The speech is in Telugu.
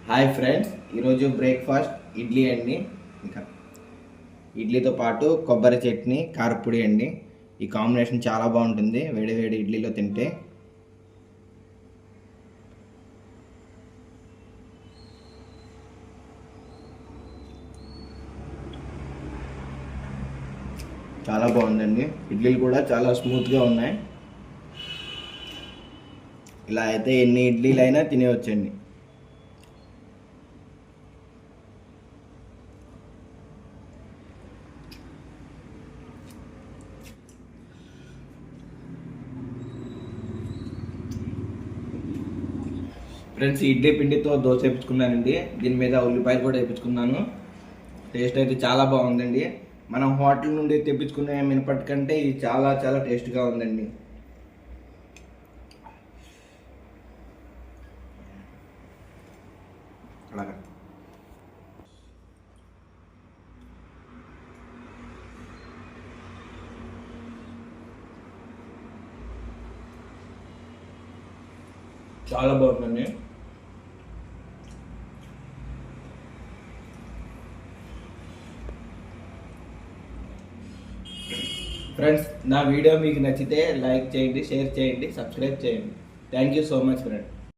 హాయ్ ఫ్రెండ్స్, ఈరోజు బ్రేక్ఫాస్ట్ ఇడ్లీ అండి. ఇంకా ఇడ్లీతో పాటు కొబ్బరి చట్నీ, కారపొడి అండి. ఈ కాంబినేషన్ చాలా బాగుంటుంది వేడి వేడి ఇడ్లీలో తింటే. చాలా బాగుందండి. ఇడ్లీలు కూడా చాలా స్మూత్గా ఉన్నాయి. ఇలా అయితే ఎన్ని ఇడ్లీలు అయినా తినేవచ్చండి. ఫ్రెండ్స్, ఇడ్లీ పిండితో దోశ వేయించుకున్నానండి. దీని మీద ఉల్లిపాయలు కూడా వేయించుకున్నాను. టేస్ట్ అయితే చాలా బాగుందండి. మనం హోటల్ నుండి తెప్పించుకునే మినపట్టు కంటే ఇది చాలా చాలా టేస్ట్గా ఉందండి. అలాగా చాలా బాగుందండి. ఫ్రెండ్స్, నా వీడియో మీకు నచ్చితే లైక్ చేయండి, షేర్ చేయండి, సబ్స్క్రైబ్ చేయండి. Thank you so much friend.